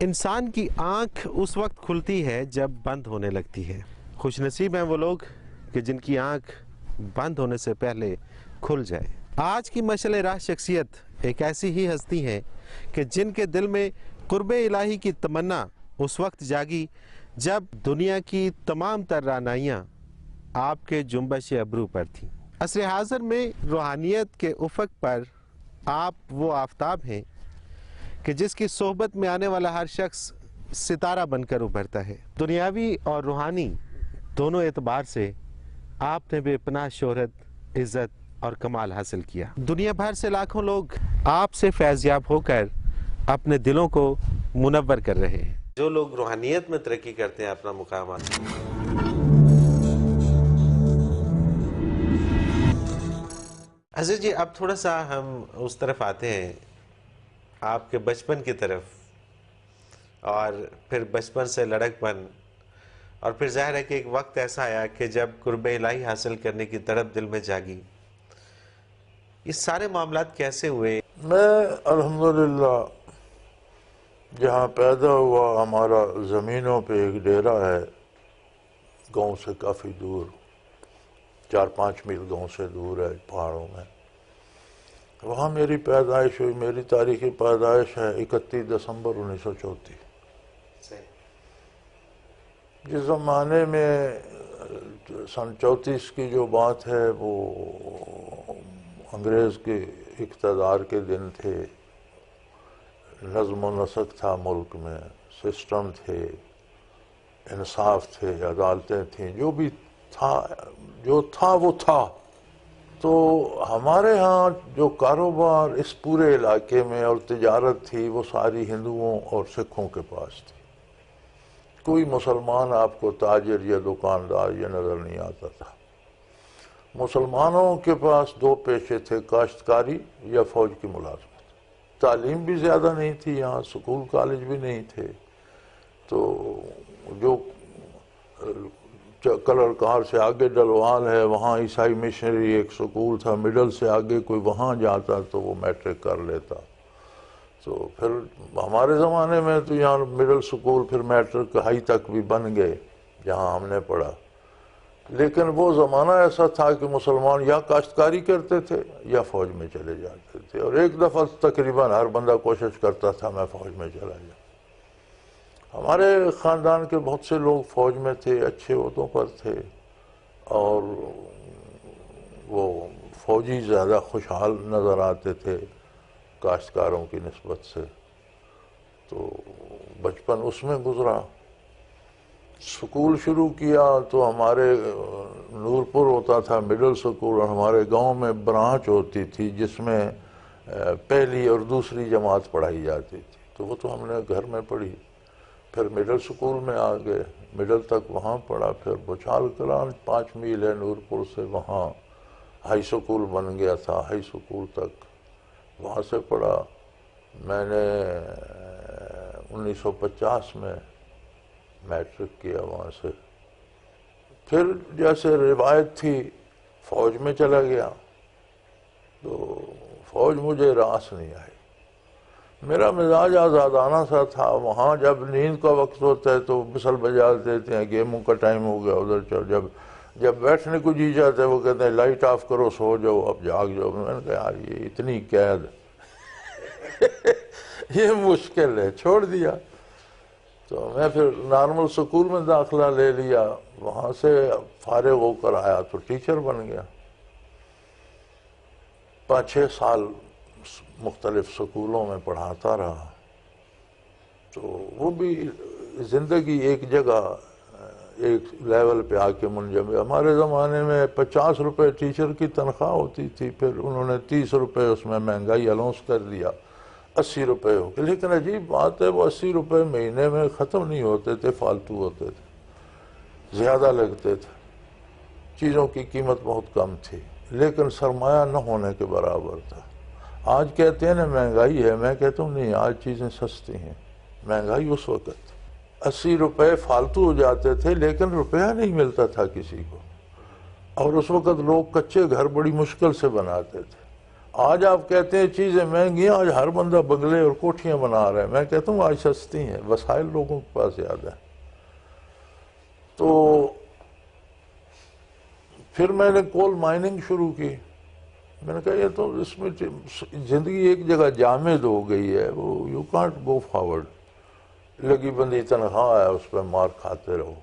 انسان کی آنکھ اس وقت کھلتی ہے جب بند ہونے لگتی ہے۔ خوش نصیب ہیں وہ لوگ کہ جن کی آنکھ بند ہونے سے پہلے کھل جائے۔ آج کی مشعل راہ شخصیت ایک ایسی ہی ہستی ہے کہ جن کے دل میں قرب الہی کی تمنا اس وقت جاگی جب دنیا کی تمام تر رعنائیاں آپ کے جنبش ابرو پر تھیں۔ عصر حاضر میں روحانیت کے افق پر آپ وہ آفتاب ہیں کہ جس کی صحبت میں آنے والا ہر شخص ستارہ بن کر ابھرتا ہے۔ دنیاوی اور روحانی دونوں اعتبار سے آپ نے بے پناہ شہرت، عزت اور کمال حاصل کیا۔ دنیا بھر سے لاکھوں لوگ آپ سے فیضیاب ہو کر اپنے دلوں کو منور کر رہے ہیں۔ جو لوگ روحانیت میں ترقی کرتے ہیں اپنا مقام حاصل۔ عزیز جی، اب تھوڑا سا ہم اس طرف آتے ہیں، آپ کے بچپن کی طرف، اور پھر بچپن سے لڑک پن، اور پھر ظاہر ہے کہ ایک وقت ایسا آیا کہ جب قرب الہی حاصل کرنے کی تڑپ دل میں جاگی۔ یہ سارے معاملات کیسے ہوئے؟ میں الحمدللہ جہاں پیدا ہوا، ہمارا زمینوں پہ ایک ڈیرہ ہے، گاؤں سے کافی دور، 4-5 میل گاؤں سے دور ہے، پہاڑوں میں۔ وہاں میری پیدائش ہوئی۔ میری تاریخی پیدائش ہے 31 دسمبر 1934۔ جس زمانے میں سن 34 کی جو بات ہے وہ انگریز کے اقتدار کے دن تھے، نظم و نسق تھا ملک میں، سسٹم تھے، انصاف تھے، عدالتیں تھیں، جو بھی تھا، جو تھا وہ تھا۔ تو ہمارے ہاں جو کاروبار اس پورے علاقے میں اور تجارت تھی وہ ساری ہندوؤں اور سکھوں کے پاس تھی۔ کوئی مسلمان آپ کو تاجر یا دکاندار یہ نظر نہیں آتا تھا۔ مسلمانوں کے پاس 2 پیشے تھے، کاشتکاری یا فوج کی ملازمت۔ تعلیم بھی زیادہ نہیں تھی، یہاں سکول کالج بھی نہیں تھے، تو جو کلر کار سے آگے ڈلوال ہے وہاں عیسائی مشنری ایک سکول تھا، مڈل سے آگے کوئی وہاں جاتا تو وہ میٹرک کر لیتا۔ تو پھر ہمارے زمانے میں تو یہاں مڈل سکول پھر میٹرک ہائی تک بھی بن گئے جہاں ہم نے پڑھا۔ لیکن وہ زمانہ ایسا تھا کہ مسلمان یا کاشتکاری کرتے تھے یا فوج میں چلے جاتے تھے، اور ایک دفعہ تقریباً ہر بندہ کوشش کرتا تھا میں فوج میں چلا جاؤں۔ ہمارے خاندان کے بہت سے لوگ فوج میں تھے، اچھے عہدوں پر تھے، اور وہ فوجی زیادہ خوشحال نظر آتے تھے کاشتکاروں کی نسبت سے۔ تو بچپن اس میں گزرا۔ سکول شروع کیا تو ہمارے نورپور ہوتا تھا مڈل سکول، اور ہمارے گاؤں میں برانچ ہوتی تھی جس میں پہلی اور دوسری جماعت پڑھائی جاتی تھی، تو وہ تو ہم نے گھر میں پڑھی۔ پھر مڈل سکول میں آ گئے، مڈل تک وہاں پڑھا، پھر بچال کلان 5 میل ہے نورپور سے، وہاں ہائی سکول بن گیا تھا، ہائی سکول تک وہاں سے پڑھا۔ میں نے 1950 میں میٹرک کیا وہاں سے۔ پھر جیسے روایت تھی فوج میں چلا گیا، تو فوج مجھے راس نہیں آئی۔ میرا مزاج آزادانہ سا تھا، وہاں جب نیند کا وقت ہوتا ہے تو بسل بجا دیتے ہیں، گیموں کا ٹائم ہو گیا ادھر چل، جب بیٹھنے کو جی جاتا ہے وہ کہتے ہیں لائٹ آف کرو، سو جاؤ، اب جاگ جاؤ۔ میں نے کہا یار یہ اتنی قید یہ مشکل ہے، چھوڑ دیا۔ تو میں پھر نارمل سکول میں داخلہ لے لیا، وہاں سے فارغ ہو کر آیا تو ٹیچر بن گیا۔ 5-6 سال مختلف سکولوں میں پڑھاتا رہا۔ تو وہ بھی زندگی ایک جگہ ایک لیول پہ آ کے منجمد۔ ہمارے زمانے میں 50 روپے ٹیچر کی تنخواہ ہوتی تھی، پھر انہوں نے 30 روپے اس میں مہنگائی الاؤنس کر دیا، 80 روپے ہو گئے۔ لیکن عجیب بات ہے وہ 80 روپے مہینے میں ختم نہیں ہوتے تھے، فالتو ہوتے تھے، زیادہ لگتے تھے۔ چیزوں کی قیمت بہت کم تھی، لیکن سرمایہ نہ ہونے کے برابر تھا۔ آج کہتے ہیں نا مہنگائی ہے، میں کہتا ہوں نہیں، آج چیزیں سستی ہیں۔ مہنگائی اس وقت 80 روپے فالتو ہو جاتے تھے، لیکن روپیہ نہیں ملتا تھا کسی کو، اور اس وقت لوگ کچے گھر بڑی مشکل سے بناتے تھے۔ آج آپ کہتے ہیں چیزیں مہنگی ہیں، آج ہر بندہ بنگلے اور کوٹھیاں بنا رہا ہے، میں کہتا ہوں آج سستی ہیں، وسائل لوگوں کے پاس زیادہ ہیں۔ تو پھر میں نے کول مائننگ شروع کی، میں نے کہا یہ تو اس میں زندگی ایک جگہ جامد ہو گئی ہے، وہ یو کانٹ گو فارورڈ، لگی بندی تنخواہ ہے اس پہ مار کھاتے رہو۔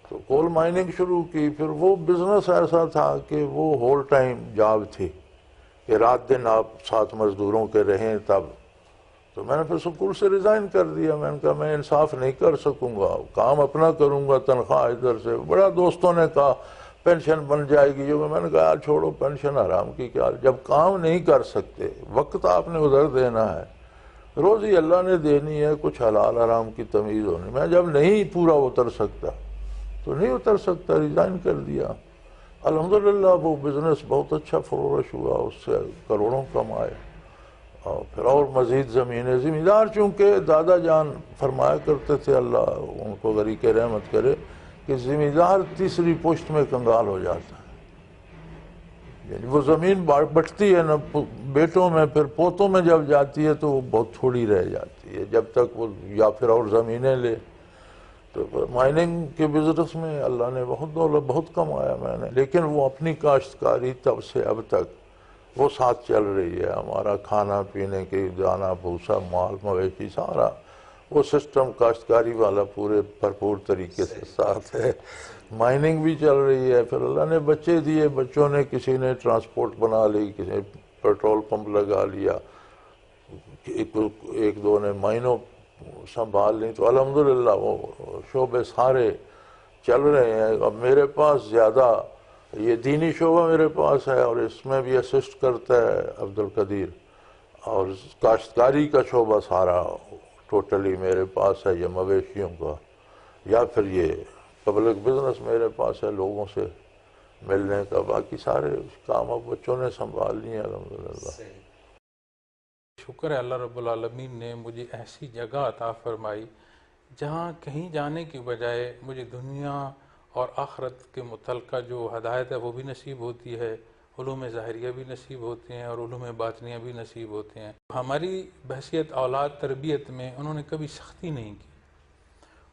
تو کول مائننگ شروع کی، پھر وہ بزنس ایسا تھا کہ وہ ہول ٹائم جاب تھی کہ رات دن آپ ساتھ مزدوروں کے رہیں تب۔ تو میں نے پھر سکول سے ریزائن کر دیا، میں نے کہا میں انصاف نہیں کر سکوں گا، کام اپنا کروں گا، تنخواہ ادھر سے۔ بڑا دوستوں نے کہا پینشن بن جائے گی، جو میں نے کہا چھوڑو پینشن حرام کی کیا، جب کام نہیں کر سکتے وقت آپ نے ادھر دینا ہے، روزی اللہ نے دینی ہے، کچھ حلال حرام کی تمیز ہونی، میں جب نہیں پورا اتر سکتا تو نہیں اتر سکتا، ریزائن کر دیا۔ الحمدللہ وہ بزنس بہت اچھا فلورش ہوا، اس سے کروڑوں کمائے، اور پھر اور مزید زمینیں، زمیندار چونکہ دادا جان فرمایا کرتے تھے، اللہ ان کو غریق رحمت کرے، کہ زمیندار تیسری پشت میں کنگال ہو جاتا ہے، یعنی وہ زمین بٹتی ہے نا بیٹوں میں، پھر پوتوں میں جب جاتی ہے تو وہ بہت تھوڑی رہ جاتی ہے، جب تک وہ یا پھر اور زمینیں لے۔ تو مائننگ کے بزنس میں اللہ نے بہت دولت بہت کمایا میں نے، لیکن وہ اپنی کاشتکاری تب سے اب تک وہ ساتھ چل رہی ہے، ہمارا کھانا پینے کی دانا بھوسا مال مویشی سارا وہ سسٹم کاشتکاری والا پورے بھرپور طریقے سے ساتھ ہے، مائننگ بھی چل رہی ہے۔ پھر اللہ نے بچے دیے، بچوں نے کسی نے ٹرانسپورٹ بنا لی، کسی نے پیٹرول پمپ لگا لیا، ایک دو نے مائنوں سنبھال لی، تو الحمدللہ وہ شعبے سارے چل رہے ہیں۔ اب میرے پاس زیادہ یہ دینی شعبہ میرے پاس ہے، اور اس میں بھی اسسٹ کرتا ہے عبدالقدیر، اور کاشتکاری کا شعبہ سارا ٹوٹلی میرے پاس ہے، یہ مویشیوں کا، یا پھر یہ پبلک بزنس میرے پاس ہے لوگوں سے ملنے کا، باقی سارے کام اب بچوں نے سنبھال لیے ہیں الحمدللہ۔ شکر ہے اللہ رب العالمین نے مجھے ایسی جگہ عطا فرمائی جہاں کہیں جانے کی بجائے مجھے دنیا اور آخرت کے متعلقہ جو ہدایت ہے وہ بھی نصیب ہوتی ہے، علوم ظاہریہ بھی نصیب ہوتے ہیں اور علوم باطنیہ بھی نصیب ہوتے ہیں۔ ہماری بحثیت اولاد تربیت میں انہوں نے کبھی سختی نہیں کی،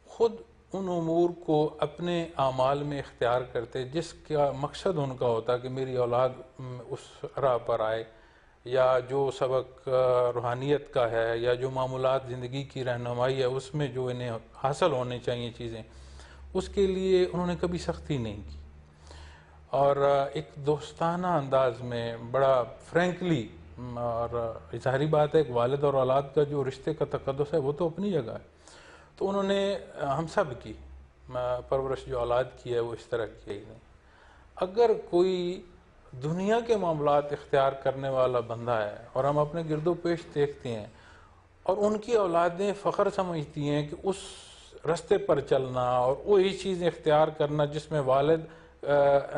خود ان امور کو اپنے اعمال میں اختیار کرتے جس کا مقصد ان کا ہوتا کہ میری اولاد اس راہ پر آئے، یا جو سبق روحانیت کا ہے یا جو معمولات زندگی کی رہنمائی ہے اس میں جو انہیں حاصل ہونے چاہیے چیزیں، اس کے لیے انہوں نے کبھی سختی نہیں کی، اور ایک دوستانہ انداز میں بڑا فرینکلی، اور ظاہری بات ہے ایک والد اور اولاد کا جو رشتے کا تقدس ہے وہ تو اپنی جگہ ہے، تو انہوں نے ہم سب کی پرورش جو اولاد کی ہے وہ اس طرح کی ہی نہیں۔ اگر کوئی دنیا کے معاملات اختیار کرنے والا بندہ ہے اور ہم اپنے گرد و پیش دیکھتے ہیں اور ان کی اولادیں فخر سمجھتی ہیں کہ اس رستے پر چلنا اور وہی چیز اختیار کرنا جس میں والد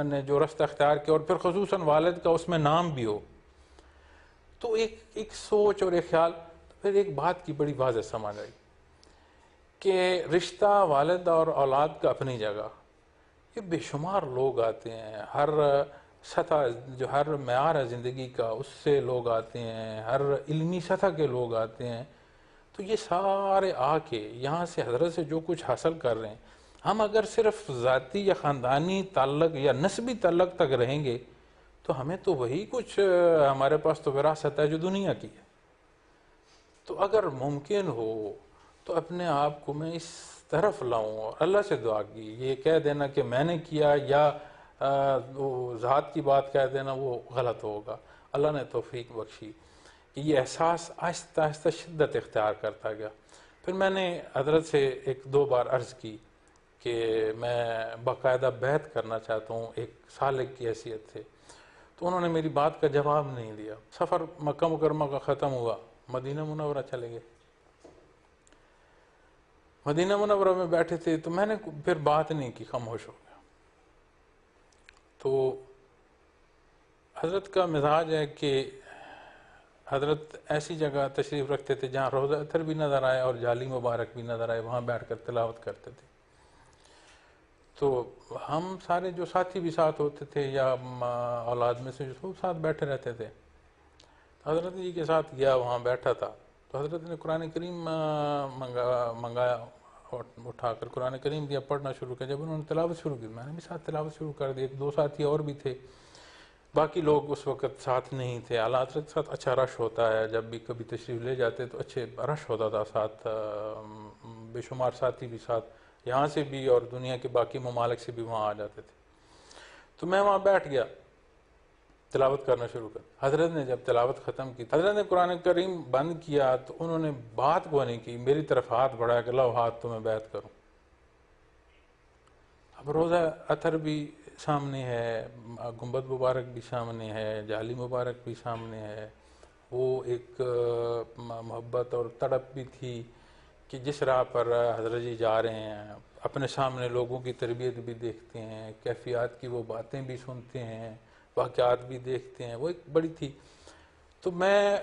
نے جو رستہ اختیار کیا، اور پھر خصوصاً والد کا اس میں نام بھی ہو، تو ایک سوچ اور ایک خیال، پھر ایک بات کی بڑی واضح سمجھ آئی کہ رشتہ والد اور اولاد کا اپنی جگہ، یہ بے شمار لوگ آتے ہیں، ہر سطح جو ہر معیار ہے زندگی کا اس سے لوگ آتے ہیں، ہر علمی سطح کے لوگ آتے ہیں، تو یہ سارے آ کے یہاں سے حضرت سے جو کچھ حاصل کر رہے ہیں، ہم اگر صرف ذاتی یا خاندانی تعلق یا نسبی تعلق تک رہیں گے تو ہمیں تو وہی کچھ ہمارے پاس تو وراثت ہے جو دنیا کی ہے۔ تو اگر ممکن ہو تو اپنے آپ کو میں اس طرف لاؤں، اور اللہ سے دعا کی، یہ کہہ دینا کہ میں نے کیا یا وہ ذات کی بات کہہ دینا وہ غلط ہوگا۔ اللہ نے توفیق بخشی کہ یہ احساس آہستہ آہستہ شدت اختیار کرتا گیا۔ پھر میں نے حضرت سے ایک دو بار عرض کی کہ میں باقاعدہ بیعت کرنا چاہتا ہوں ایک سالک کی حیثیت سے، تو انہوں نے میری بات کا جواب نہیں دیا۔ سفر مکہ مکرمہ کا ختم ہوا، مدینہ منورہ چلے گئے۔ مدینہ منورہ میں بیٹھے تھے تو میں نے پھر بات نہیں کی، خاموش ہو گیا۔ تو حضرت کا مزاج ہے کہ حضرت ایسی جگہ تشریف رکھتے تھے جہاں روضہ اطہر بھی نظر آئے اور جالی مبارک بھی نظر آئے، وہاں بیٹھ کر تلاوت کرتے تھے۔ تو ہم سارے جو ساتھی بھی ساتھ ہوتے تھے یا اولاد میں سے جو ساتھ بیٹھے رہتے تھے، حضرت جی کے ساتھ گیا، وہاں بیٹھا تھا، تو حضرت نے قرآن کریم منگایا، اٹھا کر قرآن کریم دیا، پڑھنا شروع کیا۔ جب انہوں نے تلاوت شروع کی، میں نے بھی ساتھ تلاوت شروع کر دی۔ ایک دو ساتھی اور بھی تھے، باقی لوگ اس وقت ساتھ نہیں تھے۔ اعلیٰ حضرت کے ساتھ اچھا رش ہوتا ہے، جب بھی کبھی تشریف لے جاتے تو اچھے رش ہوتا تھا ساتھ، بے شمار ساتھی بھی ساتھ، یہاں سے بھی اور دنیا کے باقی ممالک سے بھی وہاں آ جاتے تھے۔ تو میں وہاں بیٹھ گیا، تلاوت کرنا شروع کر۔ حضرت نے جب تلاوت ختم کی، حضرت نے قرآن کریم بند کیا تو انہوں نے بات کو نہیں کی، میری طرف ہاتھ بڑھایا کہ لاؤ ہاتھ تو میں بیعت کروں۔ اب روزہ اطہر بھی سامنے ہے، گنبد مبارک بھی سامنے ہے، جالی مبارک بھی سامنے ہے، وہ ایک محبت اور تڑپ بھی تھی کہ جس راہ پر حضرت جی جا رہے ہیں، اپنے سامنے لوگوں کی تربیت بھی دیکھتے ہیں، کیفیات کی وہ باتیں بھی سنتے ہیں، واقعات بھی دیکھتے ہیں، وہ ایک بڑی تھی۔ تو میں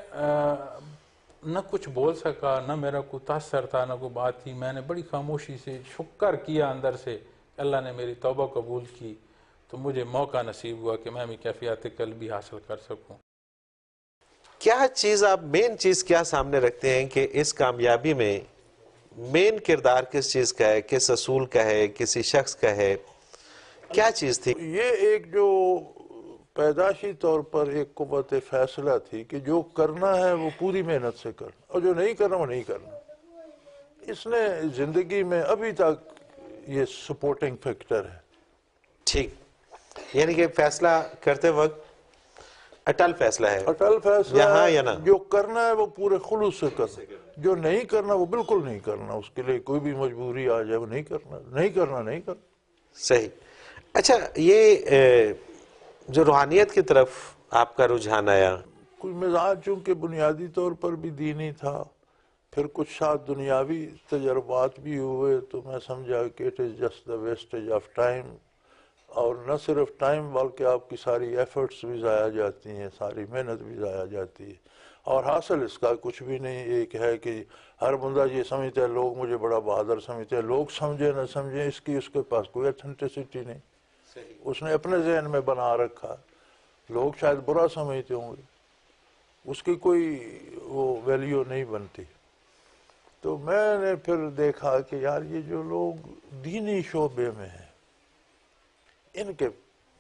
نہ کچھ بول سکا، نہ میرا کوئی تاثر تھا، نہ کوئی بات تھی۔ میں نے بڑی خاموشی سے شکر کیا اندر سے، اللہ نے میری توبہ قبول کی تو مجھے موقع نصیب ہوا کہ میں بھی کیفیات قلبی حاصل کر سکوں۔ کیا چیز آپ مین چیز کیا سامنے رکھتے ہیں کہ اس کامیابی میں مین کردار کس چیز کا ہے، کس اصول کا ہے، کسی شخص کا ہے، کیا چیز تھی؟ یہ ایک جو پیدائشی طور پر ایک قوت فیصلہ تھی کہ جو کرنا ہے وہ پوری محنت سے کرنا، اور جو نہیں کرنا وہ نہیں کرنا۔ اس نے زندگی میں ابھی تک یہ سپورٹنگ فیکٹر ہے۔ ٹھیک، یعنی کہ فیصلہ کرتے وقت اٹل فیصلہ ہے، اٹل فیصلہ یہاں یا نہ، جو کرنا ہے وہ پورے خلوص سے کرنا، جو نہیں کرنا وہ بالکل نہیں کرنا، اس کے لیے کوئی بھی مجبوری آ جائے وہ نہیں کرنا، نہیں کرنا نہیں کرنا۔ صحیح۔ اچھا، یہ جو روحانیت کی طرف آپ کا رجحان آیا، کوئی مزاج چونکہ بنیادی طور پر بھی دینی تھا، پھر کچھ ساتھ دنیاوی تجربات بھی ہوئے، تو میں سمجھا کہ it is just the wastage of time, اور نہ صرف ٹائم بلکہ آپ کی ساری ایفرٹس بھی ضائع جاتی ہیں، ساری محنت بھی ضائع جاتی ہے، اور حاصل اس کا کچھ بھی نہیں۔ ایک ہے کہ ہر بندہ یہ سمجھتا ہے، لوگ مجھے بڑا بہادر سمجھتے ہیں، لوگ سمجھے نہ سمجھیں اس کے پاس کوئی اتھینٹسٹی نہیں، اس نے اپنے ذہن میں بنا رکھا، لوگ شاید برا سمجھتے ہوں گے، اس کی کوئی وہ ویلیو نہیں بنتی۔ تو میں نے پھر دیکھا کہ یار یہ جو لوگ دینی شعبے میں ہیں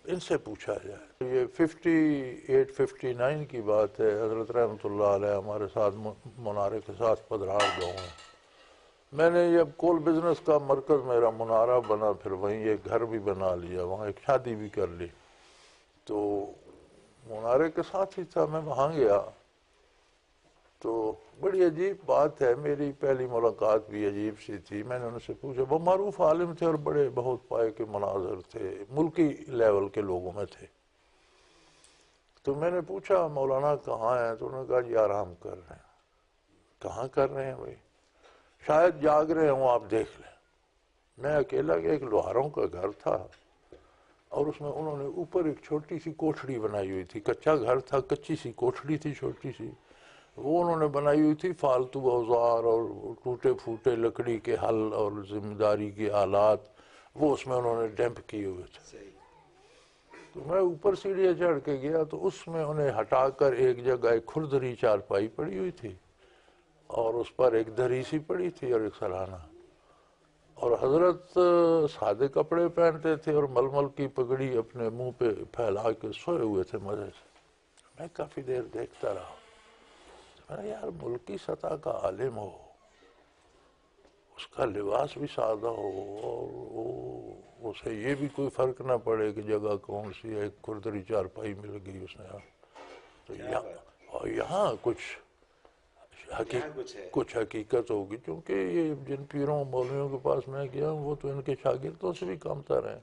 ان سے پوچھا جائے۔ یہ 58-59 کی بات ہے، حضرت رحمۃ اللہ علیہ ہمارے ساتھ منارے کے ساتھ پدرار گاؤں ہے۔ میں نے جب کول بزنس کا مرکز میرا منارہ بنا، پھر وہیں ایک گھر بھی بنا لیا، وہاں ایک شادی بھی کر لی، تو منارے کے ساتھ ہی تھا، میں وہاں گیا تو بڑی عجیب بات ہے، میری پہلی ملاقات بھی عجیب سی تھی۔ میں نے ان سے پوچھا، وہ معروف عالم تھے اور بڑے بہت پائے کے مناظر تھے، ملکی لیول کے لوگوں میں تھے۔ تو میں نے پوچھا مولانا کہاں ہیں؟ تو انہوں نے کہا جی آرام کر رہے ہیں۔ کہاں کر رہے ہیں بھائی؟ شاید جاگ رہے ہوں، آپ دیکھ لیں۔ میں اکیلا کہ ایک لوہاروں کا گھر تھا، اور اس میں انہوں نے اوپر ایک چھوٹی سی کوٹھڑی بنائی ہوئی تھی، کچا گھر تھا، کچی سی کوٹھڑی تھی چھوٹی سی، وہ انہوں نے بنائی ہوئی تھی، فالتو اوزار اور ٹوٹے پھوٹے لکڑی کے حل اور ذمہ داری کے آلات وہ اس میں انہوں نے ڈمپ کیے ہوئے تھے۔ تو میں اوپر سیڑھیاں چڑھ کے گیا تو اس میں انہیں ہٹا کر ایک جگہ ایک کھردری چارپائی پڑی ہوئی تھی، اور اس پر ایک دری سی پڑی تھی اور ایک سرہانہ، اور حضرت سادے کپڑے پہنتے تھے اور ململ کی پگڑی اپنے منہ پہ پھیلا کے سوئے ہوئے تھے مزے سے۔ میں کافی دیر دیکھتا رہا، میں نے یار ملکی سطح کا عالم ہو، اس کا لباس بھی سادہ ہو، اور اسے یہ بھی کوئی فرق نہ پڑے کہ جگہ کون سی ہے، ایک کھردری چارپائی مل گئی اس نے، تو یہاں کچھ حقیقت ہوگی، کیونکہ یہ جن پیروں مولویوں کے پاس میں گیا ہوں وہ تو ان کے شاگردوں سے بھی کم تر ہیں۔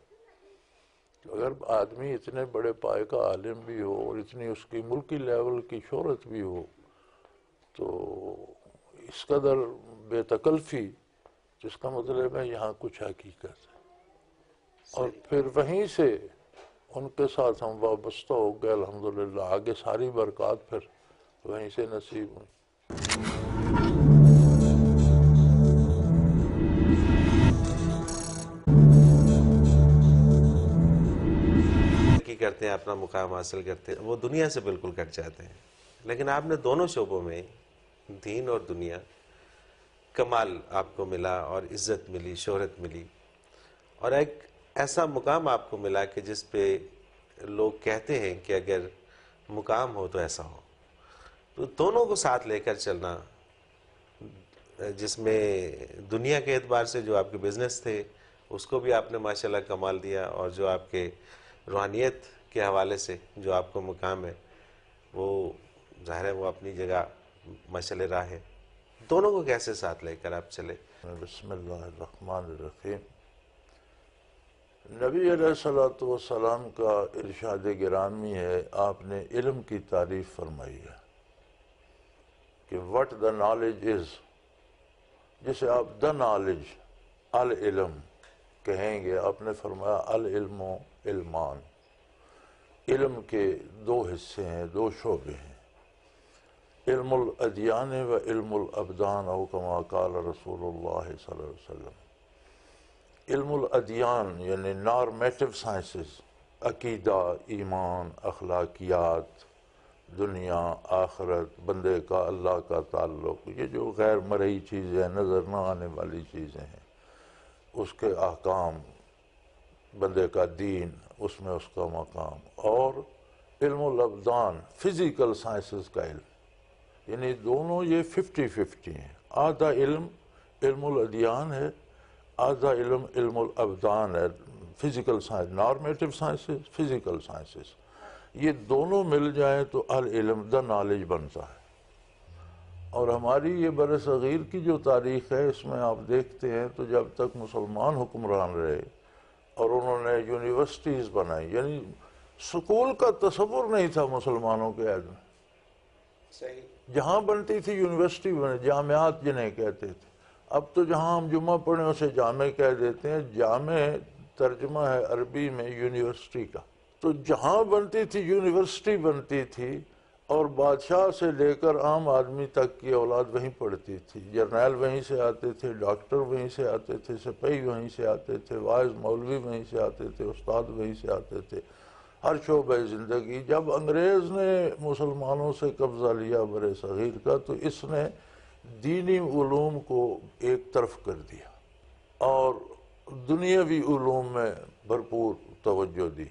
اگر آدمی اتنے بڑے پائے کا عالم بھی ہو اور اتنی اس کی ملکی لیول کی شہرت بھی ہو، تو اس قدر بے تکلفی، جس کا مطلب ہے یہاں کچھ حقیقت ہے۔ اور پھر وہیں سے ان کے ساتھ ہم وابستہ ہو گئے، الحمدللہ آگے ساری برکات پھر وہیں سے نصیب ہوئی۔ کرتے ہیں، اپنا مقام حاصل کرتے ہیں، وہ دنیا سے بالکل کٹ جاتے ہیں۔ لیکن آپ نے دونوں شعبوں میں دین اور دنیا کمال آپ کو ملا اور عزت ملی، شہرت ملی، اور ایک ایسا مقام آپ کو ملا کہ جس پہ لوگ کہتے ہیں کہ اگر مقام ہو تو ایسا ہو. تو دونوں کو ساتھ لے کر چلنا، جس میں دنیا کے اعتبار سے جو آپ کے بزنس تھے اس کو بھی آپ نے ماشاءاللہ کمال دیا، اور جو آپ کے روحانیت کے حوالے سے جو آپ کو مقام ہے وہ ظاہر ہے وہ اپنی جگہ مشعل راہ ہے. دونوں کو کیسے ساتھ لے کر آپ چلے؟ بسم اللہ الرحمن الرحیم. نبی علیہ الصلوۃ والسلام کا ارشاد گرامی ہے، آپ نے علم کی تعریف فرمائی ہے کہ وٹ دا نالج از، جسے آپ دا نالج العلم کہیں گے. آپ نے فرمایا العلم و علمان، علم کے دو حصے ہیں، دو شعبے ہیں، علم الادیان و علم الابدان، او کما قال رسول اللہ صلی اللہ علیہ وسلم. علم الادیان یعنی نارمیٹو سائنسز، عقیدہ، ایمان، اخلاقیات، دنیا، آخرت، بندے کا اللہ کا تعلق، یہ جو غیر مرئی چیزیں، نظر نہ آنے والی چیزیں ہیں، اس کے احکام، بندے کا دین، اس میں اس کا مقام. اور علم الابدان، فزیکل سائنسز کا علم، یعنی دونوں یہ 50-50 ہیں. آدھا علم علم الادیان ہے، آدھا علم علم الابدان ہے، physical science, normative sciences, physical sciences. یہ دونوں مل جائیں تو العلم دا نالج بنتا ہے. اور ہماری یہ بر صغیر کی جو تاریخ ہے اس میں آپ دیکھتے ہیں تو جب تک مسلمان حکمران رہے اور انہوں نے یونیورسٹیز بنائی، یعنی سکول کا تصور نہیں تھا مسلمانوں کے عہد میں. جہاں بنتی تھی یونیورسٹی بنے، جامعات جنہیں کہتے تھے. اب تو جہاں ہم جمعہ پڑھیں اسے جامع کہہ دیتے ہیں. جامع ترجمہ ہے عربی میں یونیورسٹی کا. تو جہاں بنتی تھی یونیورسٹی بنتی تھی، اور بادشاہ سے لے کر عام آدمی تک کی اولاد وہیں پڑھتی تھی. جرنیل وہیں سے آتے تھے، ڈاکٹر وہیں سے آتے تھے، سپاہی وہیں سے آتے تھے، واعظ مولوی وہیں سے آتے تھے، استاد وہیں سے آتے تھے. ہر شعبہ زندگی. جب انگریز نے مسلمانوں سے قبضہ لیا بر صغیر کا تو اس نے دینی علوم کو ایک طرف کر دیا اور دنیاوی علوم میں بھرپور توجہ دی،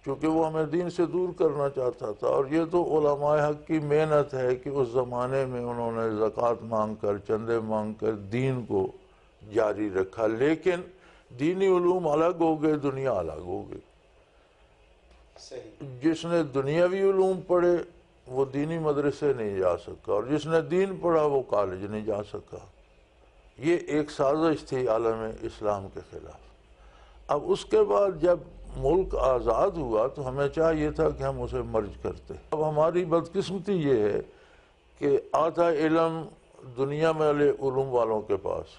چونکہ وہ ہمیں دین سے دور کرنا چاہتا تھا. اور یہ تو علماء حق کی محنت ہے کہ اس زمانے میں انہوں نے زکوٰۃ مانگ کر، چندے مانگ کر دین کو جاری رکھا. لیکن دینی علوم الگ ہو گئے، دنیا الگ ہو گئی. جس نے دنیاوی علوم پڑھے وہ دینی مدرسے نہیں جا سکا، اور جس نے دین پڑھا وہ کالج نہیں جا سکا. یہ ایک سازش تھی عالم اسلام کے خلاف. اب اس کے بعد جب ملک آزاد ہوا تو ہمیں چاہیے تھا کہ ہم اسے مرج کرتے. اب ہماری بدقسمتی یہ ہے کہ آدھا علم دنیا میں علوم والوں کے پاس،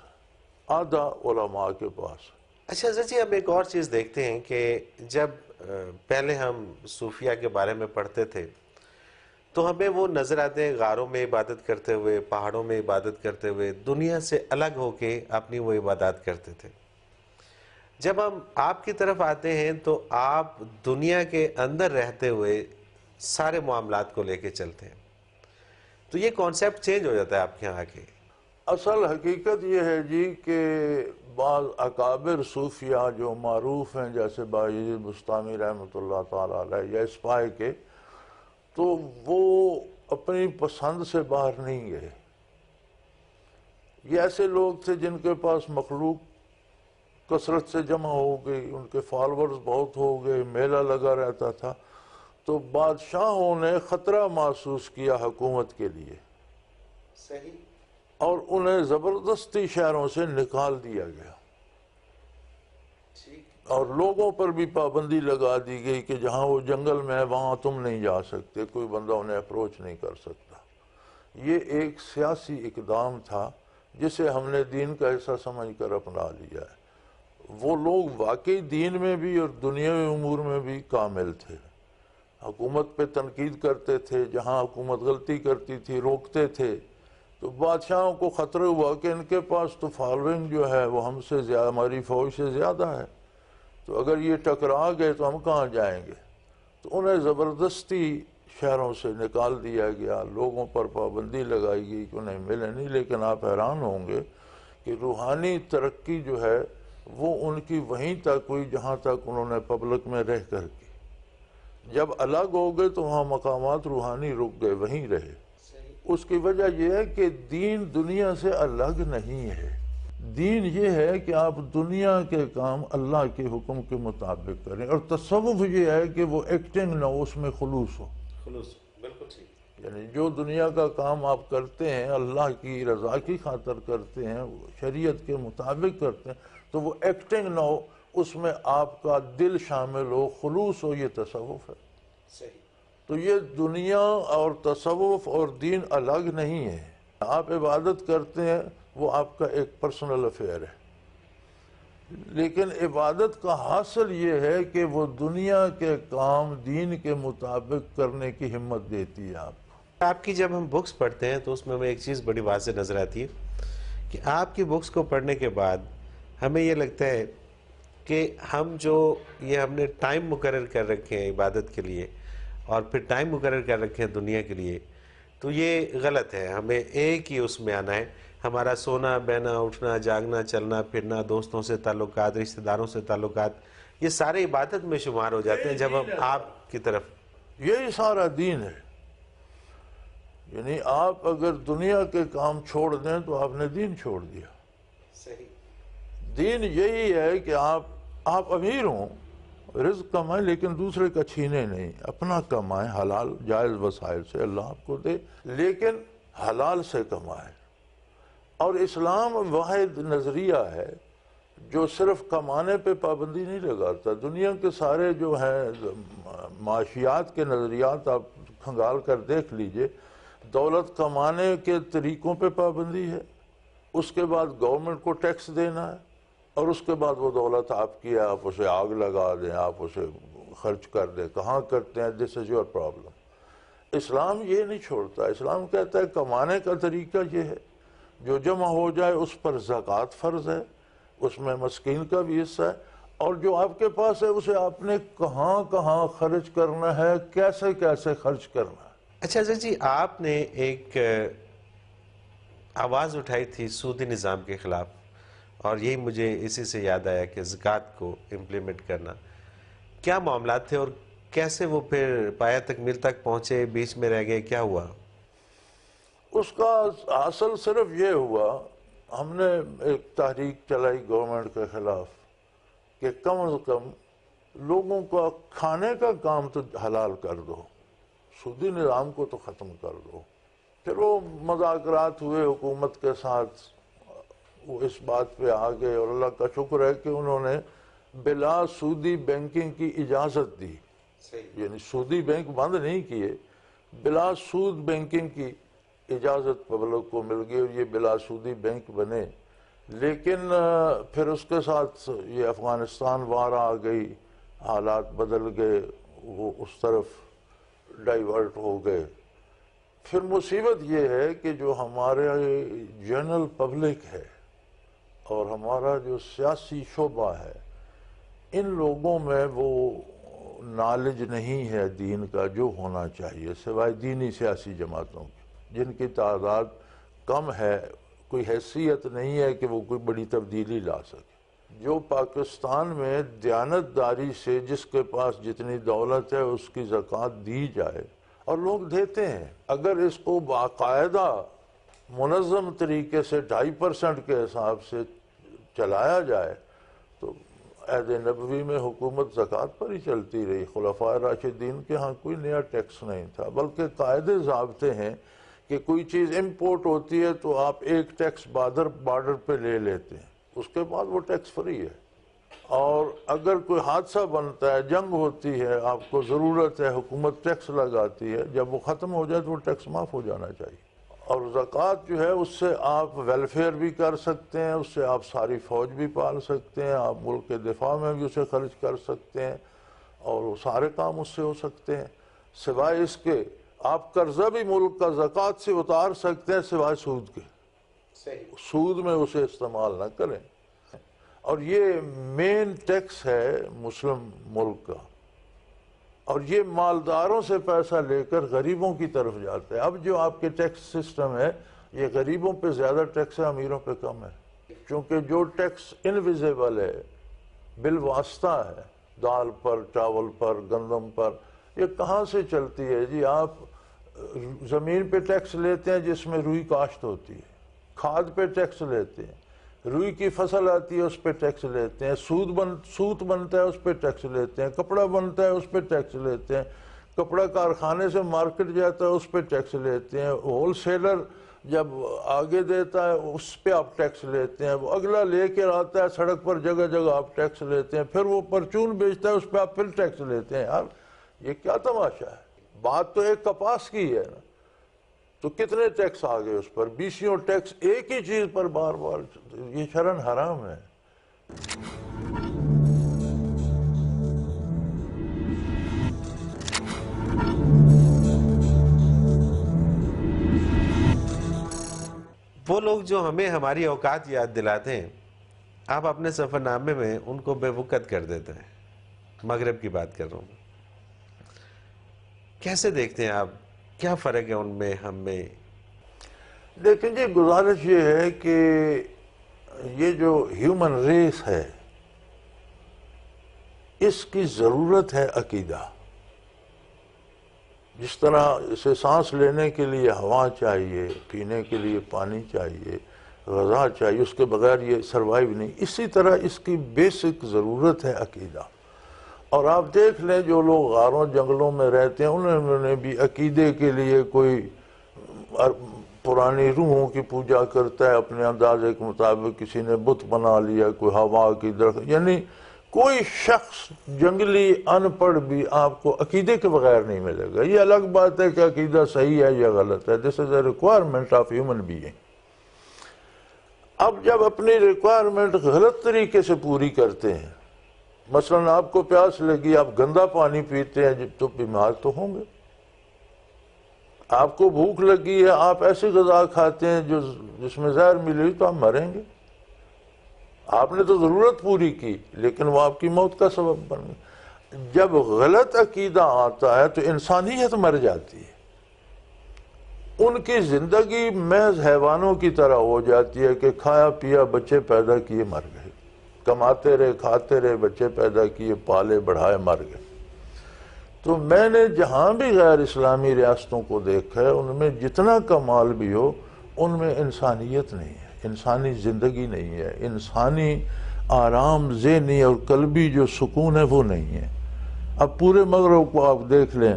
آدھا علماء کے پاس. اچھا حضرت جی، اب ایک اور چیز دیکھتے ہیں کہ جب پہلے ہم صوفیہ کے بارے میں پڑھتے تھے تو ہمیں وہ نظر آتے ہیں غاروں میں عبادت کرتے ہوئے، پہاڑوں میں عبادت کرتے ہوئے، دنیا سے الگ ہو کے اپنی وہ عبادات کرتے تھے. جب ہم آپ کی طرف آتے ہیں تو آپ دنیا کے اندر رہتے ہوئے سارے معاملات کو لے کے چلتے ہیں. تو یہ کانسیپٹ چینج ہو جاتا ہے آپ کے یہاں آ کے. اصل حقیقت یہ ہے جی کہ بعض اکابر صوفیہ جو معروف ہیں جیسے بایزید بستامی رحمۃ اللہ تعالیٰ علیہ یا اسپاہی کے، تو وہ اپنی پسند سے باہر نہیں گئے. یہ ایسے لوگ تھے جن کے پاس مخلوق کثرت سے جمع ہو گئی، ان کے فالورز بہت ہو گئے، میلہ لگا رہتا تھا. تو بادشاہوں نے خطرہ محسوس کیا حکومت کے لیے، صحیح، اور انہیں زبردستی شہروں سے نکال دیا گیا. اور لوگوں پر بھی پابندی لگا دی گئی کہ جہاں وہ جنگل میں ہے وہاں تم نہیں جا سکتے، کوئی بندہ انہیں اپروچ نہیں کر سکتا. یہ ایک سیاسی اقدام تھا جسے ہم نے دین کا حصہ سمجھ کر اپنا لیا ہے. وہ لوگ واقعی دین میں بھی اور دنیاوی امور میں بھی کامل تھے. حکومت پہ تنقید کرتے تھے، جہاں حکومت غلطی کرتی تھی روکتے تھے. تو بادشاہوں کو خطرہ ہوا کہ ان کے پاس تو فالوئنگ جو ہے وہ ہم سے زیادہ، ہماری فوج سے زیادہ ہے، تو اگر یہ ٹکرا گئے تو ہم کہاں جائیں گے. تو انہیں زبردستی شہروں سے نکال دیا گیا، لوگوں پر پابندی لگائی گئی کہ انہیں ملے نہیں. لیکن آپ حیران ہوں گے کہ روحانی ترقی جو ہے وہ ان کی وہیں تک ہوئی جہاں تک انہوں نے پبلک میں رہ کر کی. جب الگ ہو گئے تو وہاں مقامات روحانی رک گئے، وہیں رہے. اس کی وجہ یہ ہے کہ دین دنیا سے الگ نہیں ہے. دین یہ ہے کہ آپ دنیا کے کام اللہ کے حکم کے مطابق کریں، اور تصوف یہ ہے کہ وہ ایکٹنگ نہ ہو، اس میں خلوص ہو. بالکل ٹھیک. یعنی جو دنیا کا کام آپ کرتے ہیں اللہ کی رضا کی خاطر کرتے ہیں، شریعت کے مطابق کرتے ہیں، تو وہ ایکٹنگ نہ ہو، اس میں آپ کا دل شامل ہو، خلوص ہو. یہ تصوف ہے. تو یہ دنیا اور تصوف اور دین الگ نہیں ہے. آپ عبادت کرتے ہیں وہ آپ کا ایک پرسنل افیئر ہے، لیکن عبادت کا حاصل یہ ہے کہ وہ دنیا کے کام دین کے مطابق کرنے کی ہمت دیتی ہے آپ کو. آپ کی جب ہم بکس پڑھتے ہیں تو اس میں ہمیں ایک چیز بڑی واضح نظر آتی ہے کہ آپ کی بکس کو پڑھنے کے بعد ہمیں یہ لگتا ہے کہ ہم نے ٹائم مقرر کر رکھے ہیں عبادت کے لیے اور پھر ٹائم مقرر کر رکھے ہیں دنیا کے لیے، تو یہ غلط ہے. ہمیں ایک ہی اس میں آنا ہے. ہمارا سونا بہنا اٹھنا جاگنا چلنا پھرنا، دوستوں سے تعلقات، رشتہ داروں سے تعلقات، یہ سارے عبادت میں شمار ہو جاتے ہیں جب ہم آپ کی طرف. یہی سارا دین ہے. یعنی آپ اگر دنیا کے کام چھوڑ دیں تو آپ نے دین چھوڑ دیا. دین یہی ہے کہ آپ امیر ہوں، رزق کمائیں لیکن دوسرے کا چھینے نہیں، اپنا کمائیں حلال جائز وسائل سے، اللہ آپ کو دے، لیکن حلال سے کمائیں. اور اسلام واحد نظریہ ہے جو صرف کمانے پہ پابندی نہیں لگاتا. دنیا کے سارے جو ہیں معاشیات کے نظریات آپ کھنگال کر دیکھ لیجئے، دولت کمانے کے طریقوں پہ پابندی ہے، اس کے بعد گورنمنٹ کو ٹیکس دینا ہے، اور اس کے بعد وہ دولت آپ کی ہے، آپ اسے آگ لگا دیں، آپ اسے خرچ کر دیں. کہاں کرتے ہیں؟ دس از یور پرابلم. اسلام یہ نہیں چھوڑتا. اسلام کہتا ہے کمانے کا طریقہ یہ ہے، جو جمع ہو جائے اس پر زکوٰۃ فرض ہے، اس میں مسکین کا بھی حصہ ہے، اور جو آپ کے پاس ہے اسے آپ نے کہاں کہاں خرچ کرنا ہے، کیسے کیسے خرچ کرنا ہے. اچھا جی، آپ نے ایک آواز اٹھائی تھی سودی نظام کے خلاف، اور یہی مجھے اسی سے یاد آیا کہ زکوٰۃ کو امپلیمنٹ کرنا. کیا معاملات تھے اور کیسے وہ پھر پایہ تکمیل تک پہنچے، بیچ میں رہ گئے، کیا ہوا؟ اس کا حاصل صرف یہ ہوا، ہم نے ایک تحریک چلائی گورنمنٹ کے خلاف کہ کم از کم لوگوں کا کھانے کا کام تو حلال کر دو، سودی نظام کو تو ختم کر دو. پھر وہ مذاکرات ہوئے حکومت کے ساتھ، وہ اس بات پہ آ گئے، اور اللہ کا شکر ہے کہ انہوں نے بلا سودی بینکنگ کی اجازت دی. یعنی سودی بینک بند نہیں کیے، بلا سود بینکنگ کی اجازت پبلک کو مل گئی، اور یہ بلا سودی بینک بنے. لیکن پھر اس کے ساتھ یہ افغانستان وار آ گئی، حالات بدل گئے، وہ اس طرف ڈائیورٹ ہو گئے. پھر مصیبت یہ ہے کہ جو ہمارے جنرل پبلک ہے اور ہمارا جو سیاسی شعبہ ہے، ان لوگوں میں وہ نالج نہیں ہے دین کا جو ہونا چاہیے، سوائے دینی سیاسی جماعتوں کی جن کی تعداد کم ہے، کوئی حیثیت نہیں ہے کہ وہ کوئی بڑی تبدیلی لا سکے. جو پاکستان میں دیانتداری سے جس کے پاس جتنی دولت ہے اس کی زکوٰۃ دی جائے، اور لوگ دیتے ہیں، اگر اس کو باقاعدہ منظم طریقے سے 2.5% کے حساب سے چلایا جائے تو عہد نبوی میں حکومت زکوٰۃ پر ہی چلتی رہی. خلفائے راشدین کے ہاں کوئی نیا ٹیکس نہیں تھا، بلکہ قاعدے ضابطے ہیں کہ کوئی چیز امپورٹ ہوتی ہے تو آپ ایک ٹیکس بارڈر پہ لے لیتے ہیں، اس کے بعد وہ ٹیکس فری ہے. اور اگر کوئی حادثہ بنتا ہے، جنگ ہوتی ہے، آپ کو ضرورت ہے، حکومت ٹیکس لگاتی ہے، جب وہ ختم ہو جائے تو وہ ٹیکس معاف ہو جانا چاہیے. اور زکوٰۃ جو ہے اس سے آپ ویلفیئر بھی کر سکتے ہیں، اس سے آپ ساری فوج بھی پال سکتے ہیں، آپ ملک کے دفاع میں بھی اسے خرچ کر سکتے ہیں، اور وہ سارے کام اس سے ہو سکتے ہیں. سوائے اس کے آپ قرضہ بھی ملک کا زکوٰۃ سے اتار سکتے ہیں، سوائے سود کے. سود میں اسے استعمال نہ کریں. اور یہ مین ٹیکس ہے مسلم ملک کا، اور یہ مالداروں سے پیسہ لے کر غریبوں کی طرف جاتا ہے۔ اب جو آپ کے ٹیکس سسٹم ہے یہ غریبوں پہ زیادہ ٹیکس ہے، امیروں پہ کم ہے، چونکہ جو ٹیکس انویزیبل ہے، بالواسطہ ہے، دال پر، چاول پر، گندم پر، یہ کہاں سے چلتی ہے جی؟ آپ زمین پہ ٹیکس لیتے ہیں جس میں روئی کاشت ہوتی ہے، کھاد پہ ٹیکس لیتے ہیں، روئی کی فصل آتی ہے اس پہ ٹیکس لیتے ہیں، سوت بنتا ہے اس پہ ٹیکس لیتے ہیں، کپڑا بنتا ہے اس پہ ٹیکس لیتے ہیں، کپڑا کارخانے سے مارکیٹ جاتا ہے اس پہ ٹیکس لیتے ہیں، ہول سیلر جب آگے دیتا ہے اس پہ آپ ٹیکس لیتے ہیں، وہ اگلا لے کے آتا ہے سڑک پر، جگہ جگہ آپ ٹیکس لیتے ہیں، پھر وہ پرچون بیچتا ہے اس پہ آپ پھر ٹیکس لیتے ہیں۔ یار یہ کیا تماشا ہے؟ بات تو ایک کپاس کی ہے نا، تو کتنے ٹیکس آ گئے اس پر؟ 20 ٹیکس ایک ہی چیز پر بار بار، یہ شرعاً حرام ہے۔ وہ لوگ جو ہمیں ہماری اوقات یاد دلاتے ہیں، آپ اپنے سفر نامے میں ان کو بے وقت کر دیتے ہیں۔ مغرب کی بات کر رہا ہوں، کیسے دیکھتے ہیں آپ؟ کیا فرق ہے ان میں ہم میں؟ لیکن جی گزارش یہ ہے کہ یہ جو ہیومن ریس ہے اس کی ضرورت ہے عقیدہ۔ جس طرح اسے سانس لینے کے لیے ہوا چاہیے، پینے کے لیے پانی چاہیے، غذا چاہیے، اس کے بغیر یہ سروائیو نہیں، اسی طرح اس کی بیسک ضرورت ہے عقیدہ۔ اور آپ دیکھ لیں جو لوگ غاروں جنگلوں میں رہتے ہیں انہوں نے بھی عقیدے کے لیے کوئی پرانی روحوں کی پوجا کرتا ہے اپنے اندازے کے مطابق، کسی نے بت بنا لیا، کوئی ہوا کی درخت، یعنی کوئی شخص جنگلی ان پڑھ بھی آپ کو عقیدے کے بغیر نہیں ملے گا۔ یہ الگ بات ہے کہ عقیدہ صحیح ہے یا غلط ہے، this is a requirement of human being. اب جب اپنی ریکوائرمنٹ غلط طریقے سے پوری کرتے ہیں، مثلا آپ کو پیاس لگی، آپ گندا پانی پیتے ہیں تو بیمار تو ہوں گے۔ آپ کو بھوک لگی ہے، آپ ایسی غذا کھاتے ہیں جس میں زہر ملی تو آپ مریں گے۔ آپ نے تو ضرورت پوری کی لیکن وہ آپ کی موت کا سبب بن گئی۔ جب غلط عقیدہ آتا ہے تو انسانیت مر جاتی ہے، ان کی زندگی محض حیوانوں کی طرح ہو جاتی ہے کہ کھایا پیا، بچے پیدا کیے، مر گئے، کماتے رہے، کھاتے رہے، بچے پیدا کیے، پالے بڑھائے، مر گئے۔ تو میں نے جہاں بھی غیر اسلامی ریاستوں کو دیکھا ہے ان میں جتنا کمال بھی ہو ان میں انسانیت نہیں ہے، انسانی زندگی نہیں ہے، انسانی آرام ذہنی اور قلبی جو سکون ہے وہ نہیں ہے۔ اب پورے مغرب کو آپ دیکھ لیں،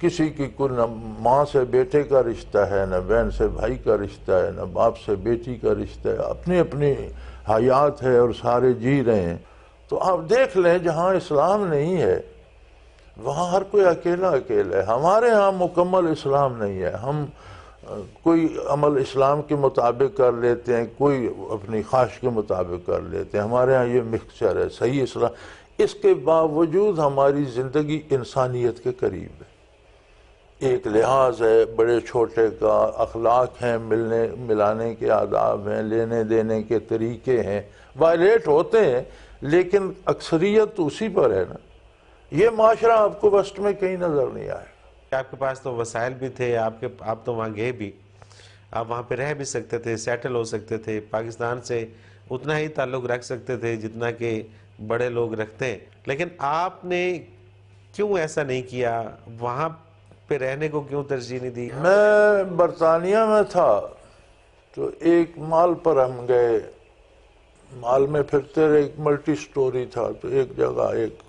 کسی کی کوئی نہ ماں سے بیٹے کا رشتہ ہے، نہ بہن سے بھائی کا رشتہ ہے، نہ باپ سے بیٹی کا رشتہ ہے، اپنی اپنی حیات ہے اور سارے جی رہے ہیں۔ تو آپ دیکھ لیں جہاں اسلام نہیں ہے وہاں ہر کوئی اکیلا اکیلا ہے۔ ہمارے ہاں مکمل اسلام نہیں ہے، ہم کوئی عمل اسلام کے مطابق کر لیتے ہیں، کوئی اپنی خواہش کے مطابق کر لیتے ہیں، ہمارے ہاں یہ مکسچر ہے صحیح اسلام۔ اس کے باوجود ہماری زندگی انسانیت کے قریب ہے، ایک لحاظ ہے بڑے چھوٹے کا، اخلاق ہیں، ملنے ملانے کے آداب ہیں، لینے دینے کے طریقے ہیں، وائلیٹ ہوتے ہیں لیکن اکثریت تو اسی پر ہے نا۔ یہ معاشرہ آپ کو وسط میں کہیں نظر نہیں آئے گا۔ آپ کے پاس تو وسائل بھی تھے، آپ تو وہاں گئے بھی، آپ وہاں پہ رہ بھی سکتے تھے، سیٹل ہو سکتے تھے، پاکستان سے اتنا ہی تعلق رکھ سکتے تھے جتنا کہ بڑے لوگ رکھتے ہیں، لیکن آپ نے کیوں ایسا نہیں کیا؟ وہاں پہ رہنے کو کیوں ترجیح نہیں دی؟ میں برطانیہ میں تھا تو ایک مال پر ہم گئے، مال میں پھرتے رہے، ایک ملٹی سٹوری تھا، تو ایک جگہ ایک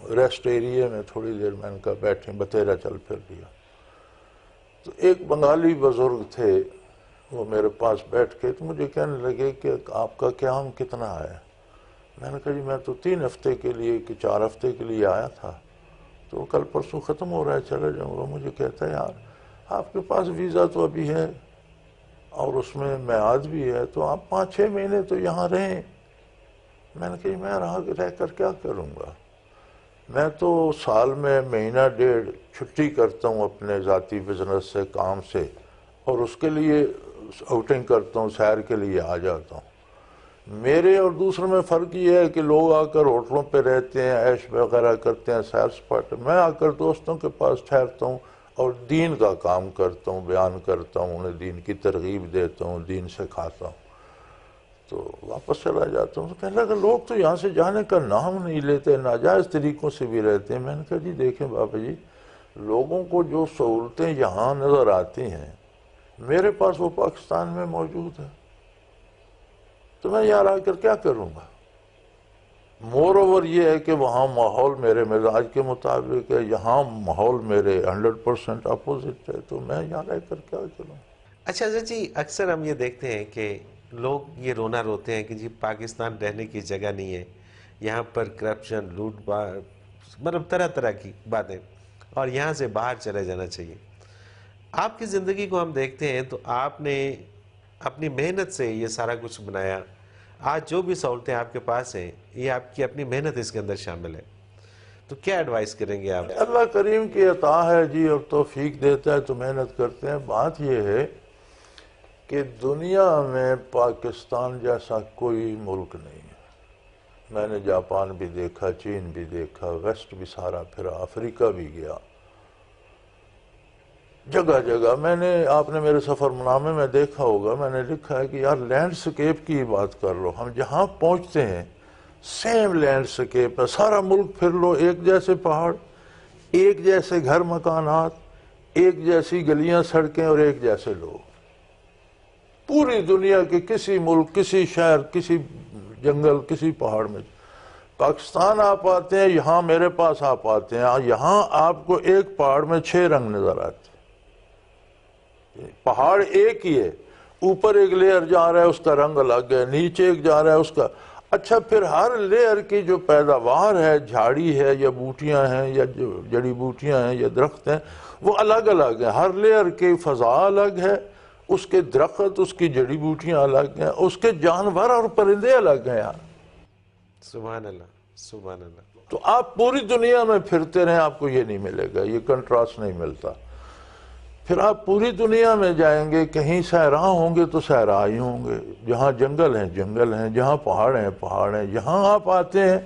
ریسٹ ایریے میں تھوڑی دیر میں ان کا بیٹھیں، بتیرا چل پھر لیا، تو ایک بنگالی بزرگ تھے، وہ میرے پاس بیٹھ کے تو مجھے کہنے لگے کہ آپ کا قیام کتنا ہے؟ میں نے کہا جی میں تو 3 ہفتے کے لیے کہ 4 ہفتے کے لیے آیا تھا، تو کل پرسوں ختم ہو رہا ہے، چلے جاؤں گا۔ مجھے کہتا ہے یار آپ کے پاس ویزا تو ابھی ہے اور اس میں میعاد بھی ہے، تو آپ 5-6 مہینے تو یہاں رہیں۔ میں نے کہا میں رہ کر کیا کروں گا؟ میں تو سال میں 1.5 چھٹی کرتا ہوں اپنے ذاتی بزنس سے، کام سے، اور اس کے لیے آؤٹنگ کرتا ہوں، سیر کے لیے آ جاتا ہوں۔ میرے اور دوسروں میں فرق یہ ہے کہ لوگ آ کر ہوٹلوں پہ رہتے ہیں، عیش وغیرہ کرتے ہیں، سیر سپاٹے، میں آ کر دوستوں کے پاس ٹھہرتا ہوں اور دین کا کام کرتا ہوں، بیان کرتا ہوں، انہیں دین کی ترغیب دیتا ہوں، دین سکھاتا ہوں، تو واپس چلا جاتا ہوں۔ تو کہنے لگا لوگ تو یہاں سے جانے کا نام نہیں لیتے، ناجائز طریقوں سے بھی رہتے ہیں۔ میں نے کہا جی دیکھیں بابا جی، لوگوں کو جو سہولتیں یہاں نظر آتی ہیں میرے پاس وہ پاکستان میں موجود ہے، تو میں یہاں آ کر کیا کروں گا؟ مور اوور یہ ہے کہ وہاں ماحول میرے مزاج کے مطابق ہے، یہاں ماحول میرے 100% اپوزٹ ہے، تو میں یہاں رہ کر کیا کروں؟ اچھا حضرت جی، اکثر ہم یہ دیکھتے ہیں کہ لوگ یہ رونا روتے ہیں کہ جی پاکستان رہنے کی جگہ نہیں ہے، یہاں پر کرپشن، لوٹ مار، مطلب طرح طرح کی باتیں، اور یہاں سے باہر چلے جانا چاہیے۔ آپ کی زندگی کو ہم دیکھتے ہیں تو آپ نے اپنی محنت سے یہ سارا کچھ بنایا، آج جو بھی سہولتیں آپ کے پاس ہیں یہ آپ کی اپنی محنت اس کے اندر شامل ہے، تو کیا ایڈوائز کریں گے آپ؟ اللہ کریم کی عطا ہے جی، اور توفیق دیتا ہے تو محنت کرتے ہیں۔ بات یہ ہے کہ دنیا میں پاکستان جیسا کوئی ملک نہیں ہے۔ میں نے جاپان بھی دیکھا، چین بھی دیکھا، ویسٹ بھی سارا پھرا، افریقہ بھی گیا، جگہ جگہ میں نے، آپ نے میرے سفر نامے میں دیکھا ہوگا، میں نے لکھا ہے کہ یار لینڈ سکیپ کی بات کر لو، ہم جہاں پہنچتے ہیں سیم لینڈ سکیپ ہے، سارا ملک پھر لو، ایک جیسے پہاڑ، ایک جیسے گھر مکانات، ایک جیسی گلیاں سڑکیں اور ایک جیسے لوگ۔ پوری دنیا کے کسی ملک، کسی شہر، کسی جنگل، کسی پہاڑ میں پاکستان آپ آتے ہیں، یہاں میرے پاس آپ آتے ہیں، یہاں آپ کو ایک پہاڑ میں 6 رنگ نظر آتے ہیں۔ پہاڑ ایک ہی ہے، اوپر ایک لیئر جا رہا ہے اس کا رنگ الگ ہے، نیچے ایک جا رہا ہے اس کا۔ اچھا پھر ہر لیئر کی جو پیداوار ہے، جھاڑی ہے یا بوٹیاں ہیں یا جڑی بوٹیاں ہیں یا درخت ہیں، وہ الگ الگ ہیں۔ ہر لیئر کی فضا الگ ہے، اس کے درخت، اس کی جڑی بوٹیاں الگ ہیں، اس کے جانور اور پرندے الگ ہیں یار۔ سبحان اللہ، سبحان اللہ۔ تو آپ پوری دنیا میں پھرتے رہیں، آپ کو یہ نہیں ملے گا، یہ کنٹراسٹ نہیں ملتا۔ پھر آپ پوری دنیا میں جائیں گے، کہیں صحرا ہوں گے تو صحرا ہی ہوں گے، جہاں جنگل ہیں جنگل ہیں، جہاں پہاڑ ہیں پہاڑ ہیں۔ یہاں آپ آتے ہیں،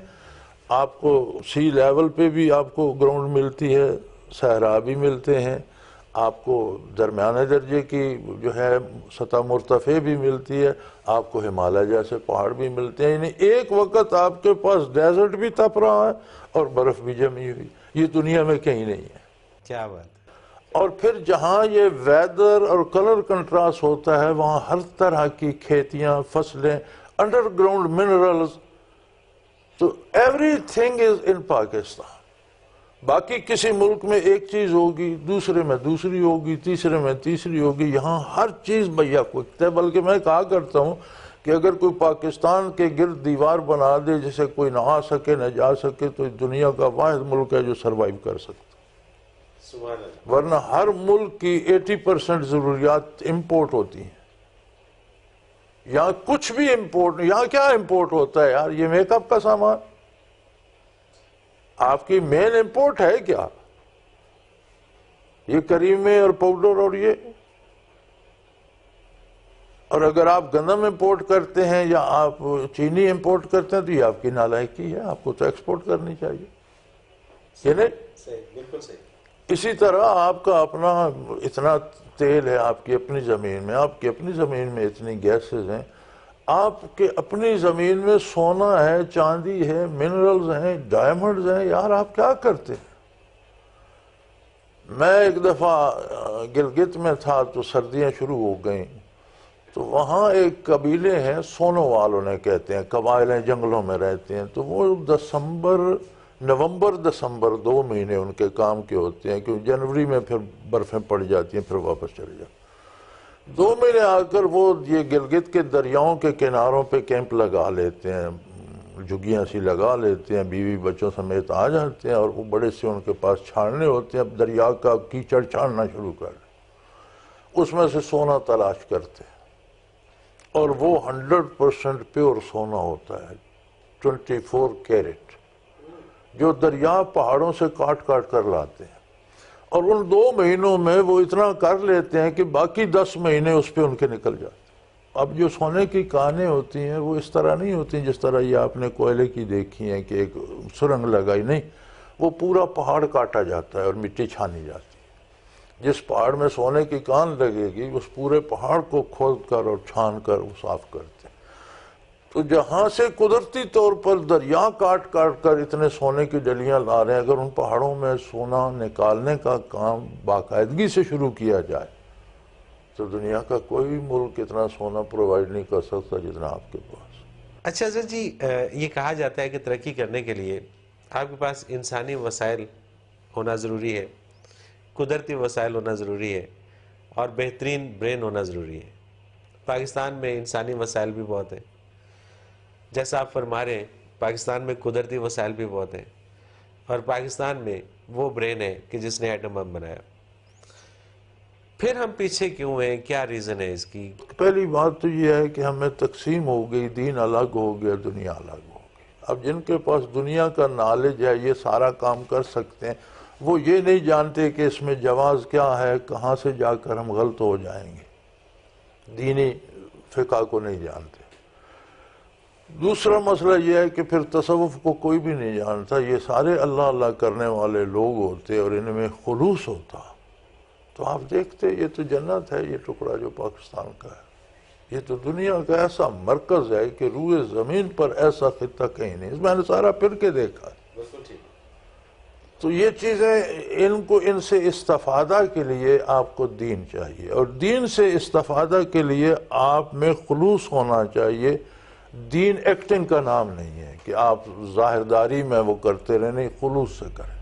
آپ کو سی لیول پہ بھی آپ کو گراؤنڈ ملتی ہے، صحرا بھی ملتے ہیں، آپ کو درمیانے درجے کی جو ہے سطح مرتفع بھی ملتی ہے، آپ کو ہمالیہ جیسے پہاڑ بھی ملتے ہیں۔ یعنی ایک وقت آپ کے پاس ڈیزرٹ بھی تپ رہا ہے اور برف بھی جمی ہوئی، یہ دنیا میں کہیں نہیں ہے۔ کیا بات ہے۔ اور پھر جہاں یہ ویدر اور کلر کنٹراسٹ ہوتا ہے، وہاں ہر طرح کی کھیتیاں، فصلیں، انڈر گراؤنڈ منرلز، تو ایوری تھنگ از ان پاکستان۔ باقی کسی ملک میں ایک چیز ہوگی، دوسرے میں دوسری ہوگی، تیسرے میں تیسری ہوگی، یہاں ہر چیز بھیا کوئی ہے۔ بلکہ میں کہا کرتا ہوں کہ اگر کوئی پاکستان کے گرد دیوار بنا دے جسے کوئی نہ آ سکے نہ جا سکے، تو دنیا کا واحد ملک ہے جو سروائیو کر سکتا۔ سبحان اللہ۔ ورنہ ہر ملک کی 80% ضروریات امپورٹ ہوتی ہیں۔ یہاں کچھ بھی امپورٹ نہیں۔ یہاں کیا امپورٹ ہوتا ہے یار؟ یہ میک اپ کا سامان آپ کی مین امپورٹ ہے کیا؟ یہ کریمے اور پاؤڈر اور یہ۔ اور اگر آپ گندم امپورٹ کرتے ہیں یا آپ چینی امپورٹ کرتے ہیں تو یہ آپ کی نالائکی ہے، آپ کو تو ایکسپورٹ کرنی چاہیے، یہ نہیں؟ صحیح، بالکل صحیح۔ اسی طرح آپ کا اپنا اتنا تیل ہے آپ کی اپنی زمین میں، آپ کی اپنی زمین میں اتنی گیسز ہیں، آپ کے اپنی زمین میں سونا ہے، چاندی ہے، منرلز ہیں، ڈائمنڈز ہیں، یار آپ کیا کرتے ہیں؟ میں ایک دفعہ گلگت میں تھا تو سردیاں شروع ہو گئیں، تو وہاں ایک قبیلے ہیں، سونو والوں نے کہتے ہیں، قبائل ہیں، جنگلوں میں رہتے ہیں، تو وہ نومبر دسمبر 2 مہینے ان کے کام کے ہوتے ہیں، کیونکہ جنوری میں پھر برفیں پڑ جاتی ہیں، پھر واپس چلے جاتے ہیں۔ 2 مہینے آ کر وہ یہ گلگت کے دریاؤں کے کناروں پہ کیمپ لگا لیتے ہیں، جھگیاں سی لگا لیتے ہیں، بیوی بچوں سمیت آ جاتے ہیں، اور وہ بڑے سے ان کے پاس چھاننے ہوتے ہیں، اب دریا کا کیچڑ چھاننا شروع کر دیں، اس میں سے سونا تلاش کرتے ہیں، اور وہ 100% پیور سونا ہوتا ہے، 24 کیرٹ، جو دریا پہاڑوں سے کاٹ کاٹ کر لاتے ہیں، اور ان 2 مہینوں میں وہ اتنا کر لیتے ہیں کہ باقی 10 مہینے اس پہ ان کے نکل جاتے ہیں، اب جو سونے کی کانیں ہوتی ہیں وہ اس طرح نہیں ہوتی جس طرح یہ آپ نے کوئلے کی دیکھی ہیں کہ ایک سرنگ لگائی، نہیں، وہ پورا پہاڑ کاٹا جاتا ہے اور مٹی چھانی جاتی ہے۔ جس پہاڑ میں سونے کی کان لگے گی اس پورے پہاڑ کو کھود کر اور چھان کر وہ صاف کرتے ہیں۔ تو جہاں سے قدرتی طور پر دریا کاٹ کاٹ کر اتنے سونے کی ڈلیاں لا رہے ہیں، اگر ان پہاڑوں میں سونا نکالنے کا کام باقاعدگی سے شروع کیا جائے تو دنیا کا کوئی ملک اتنا سونا پرووائڈ نہیں کر سکتا جتنا آپ کے پاس۔ اچھا حضرت جی، یہ کہا جاتا ہے کہ ترقی کرنے کے لیے آپ کے پاس انسانی وسائل ہونا ضروری ہے، قدرتی وسائل ہونا ضروری ہے، اور بہترین برین ہونا ضروری ہے۔ پاکستان میں انسانی وسائل بھی بہت ہیں، جیسا آپ فرما رہے ہیں پاکستان میں قدرتی وسائل بھی بہت ہیں، اور پاکستان میں وہ برین ہے کہ جس نے ایٹم بم بنایا۔ پھر ہم پیچھے کیوں ہیں؟ کیا ریزن ہے اس کی؟ پہلی بات تو یہ ہے کہ ہمیں تقسیم ہو گئی، دین الگ ہو گیا، دنیا الگ ہو گئی۔ اب جن کے پاس دنیا کا نالج ہے یہ سارا کام کر سکتے ہیں، وہ یہ نہیں جانتے کہ اس میں جواز کیا ہے، کہاں سے جا کر ہم غلط ہو جائیں گے، دینی فقہ کو نہیں جانتے۔ دوسرا مسئلہ یہ ہے کہ پھر تصوف کو کوئی بھی نہیں جانتا، یہ سارے اللہ اللہ کرنے والے لوگ ہوتے اور ان میں خلوص ہوتا تو آپ دیکھتے یہ تو جنت ہے، یہ ٹکڑا جو پاکستان کا ہے، یہ تو دنیا کا ایسا مرکز ہے کہ روئے زمین پر ایسا خطہ کہیں نہیں، اس میں نے سارا پھر کے دیکھا ہے۔ تو یہ چیزیں ان سے استفادہ کے لیے آپ کو دین چاہیے، اور دین سے استفادہ کے لیے آپ میں خلوص ہونا چاہیے۔ دین ایکٹنگ کا نام نہیں ہے کہ آپ ظاہرداری میں وہ کرتے رہیں، نہیں، خلوص سے کریں۔